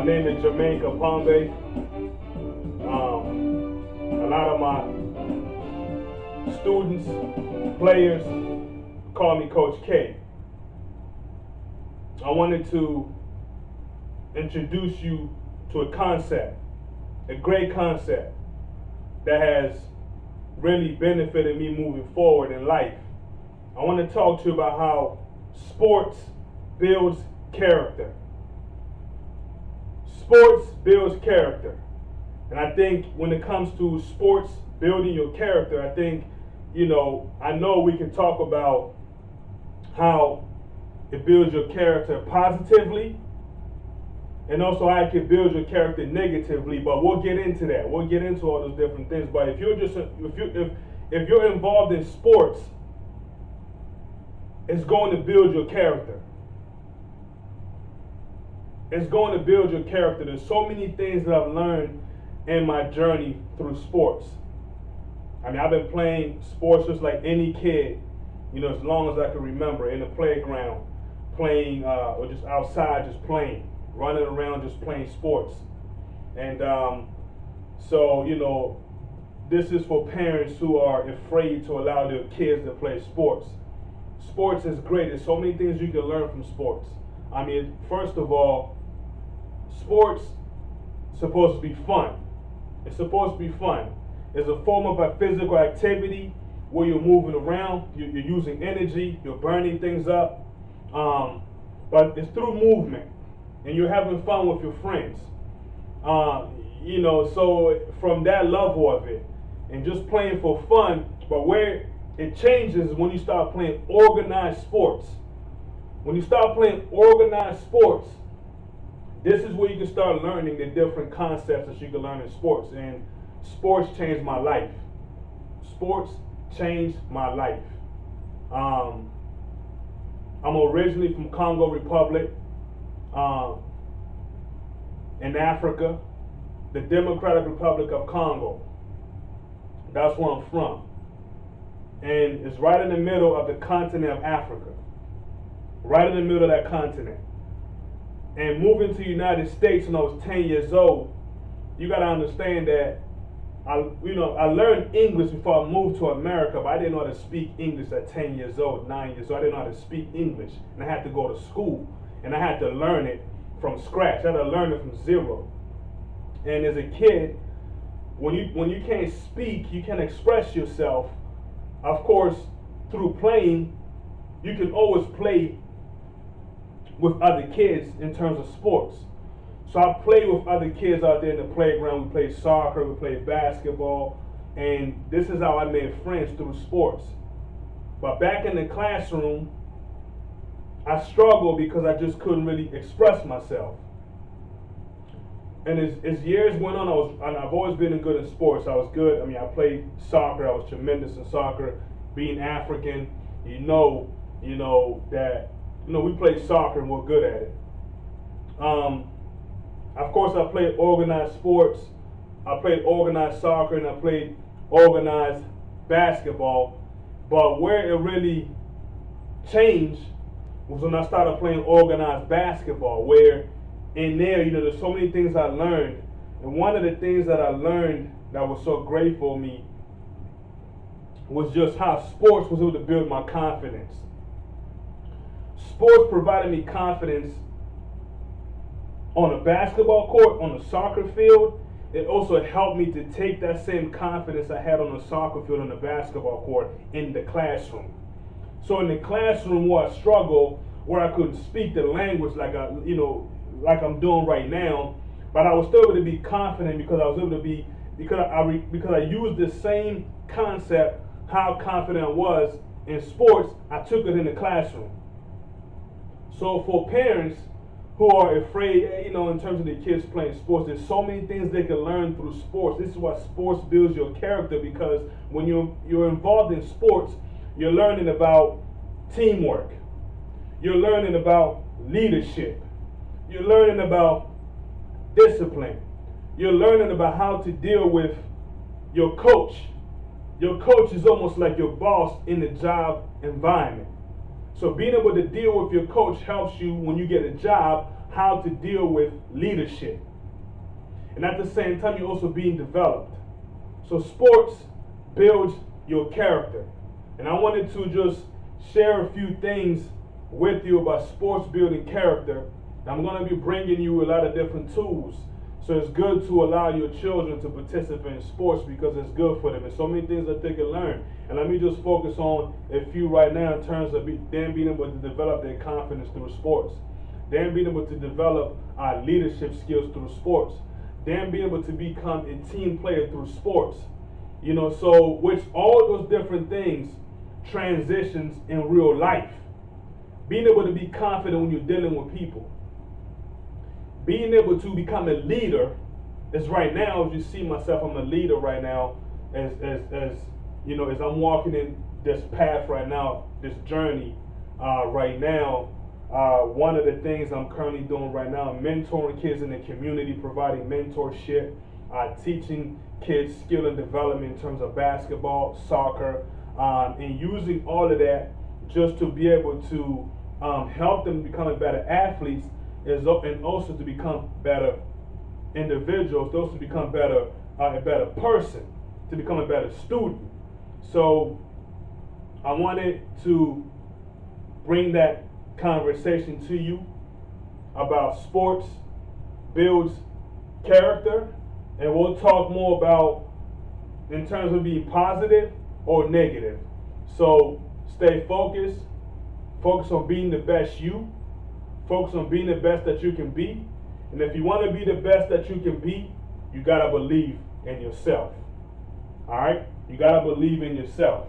name is Jermaine Kapombe. A lot of my students, players, call me Coach K. I wanted to introduce you to a concept, a great concept that has really benefited me moving forward in life. I want to talk to you about how sports builds character. Sports builds character. And I think when it comes to sports building your character, I think, I know we can talk about how it builds your character positively, and also how it can build your character negatively. But we'll get into that. We'll get into all those different things. But if you're involved in sports, it's going to build your character. It's going to build your character. There's so many things that I've learned in my journey through sports. I mean, I've been playing sports just like any kid, as long as I can remember, in the playground, playing, or just outside, just playing, running around, just playing sports. And so, this is for parents who are afraid to allow their kids to play sports. Sports is great. There's so many things you can learn from sports. I mean, first of all, sports is supposed to be fun. It's supposed to be fun. It's a form of a physical activity where you're moving around, you're using energy, you're burning things up. But it's through movement, and you're having fun with your friends. So from that level of it, and just playing for fun, but where it changes is when you start playing organized sports. When you start playing organized sports, this is where you can start learning the different concepts that you can learn in sports. And sports changed my life. Sports changed my life. I'm originally from Congo Republic, in Africa, the Democratic Republic of Congo. That's where I'm from. And it's right in the middle of the continent of Africa. Right in the middle of that continent. And moving to the United States when I was 10 years old, you got to understand that I learned English before I moved to America, but I didn't know how to speak English at 10 years old, 9 years old. I didn't know how to speak English. And I had to go to school. And I had to learn it from scratch. I had to learn it from zero. And as a kid, when you can't speak, you can't express yourself. Of course, through playing, you can always play with other kids in terms of sports. So I played with other kids out there in the playground. We played soccer, we played basketball, and this is how I made friends through sports. But back in the classroom, I struggled because I just couldn't really express myself. And as years went on, I've always been good in sports. I was good. I mean, I played soccer. I was tremendous in soccer. Being African, we played soccer and we're good at it. Of course, I played organized sports. I played organized soccer and I played organized basketball. But where it really changed was when I started playing organized basketball, where in there, there's so many things I learned. And one of the things that I learned that was so great for me was just how sports was able to build my confidence. Sports provided me confidence on a basketball court, on a soccer field. It also helped me to take that same confidence I had on the soccer field, on the basketball court, in the classroom. So in the classroom where I struggled, where I couldn't speak the language like I'm doing right now, but I was still able to be confident because I was able to be, because I used the same concept, how confident I was in sports, I took it in the classroom. So for parents who are afraid, in terms of their kids playing sports, there's so many things they can learn through sports. This is why sports builds your character, because when you're involved in sports, you're learning about teamwork. You're learning about leadership. You're learning about discipline. You're learning about how to deal with your coach. Your coach is almost like your boss in the job environment. So being able to deal with your coach helps you when you get a job how to deal with leadership. And at the same time, you're also being developed. So sports builds your character. And I wanted to just share a few things with you about sports building character. And I'm going to be bringing you a lot of different tools. So it's good to allow your children to participate in sports because it's good for them. And so many things that they can learn. And let me just focus on a few right now in terms of them being able to develop their confidence through sports. Them being able to develop leadership skills through sports. Them being able to become a team player through sports. You know, so which all those different things transitions in real life. Being able to be confident when you're dealing with people. Being able to become a leader is right now, as you see myself, I'm a leader right now, as you know, as I'm walking in this path right now, this journey right now. One of the things I'm currently doing right now, mentoring kids in the community, providing mentorship, teaching kids skill and development in terms of basketball, soccer, and using all of that just to be able to help them become better athletes, and also to become better individuals, those to become better, a better person, to become a better student. So I wanted to bring that conversation to you about sports builds character, and we'll talk more about in terms of being positive or negative. So stay focused, focus on being the best you, focus on being the best that you can be, and if you want to be the best that you can be, you gotta believe in yourself. All right, you gotta believe in yourself.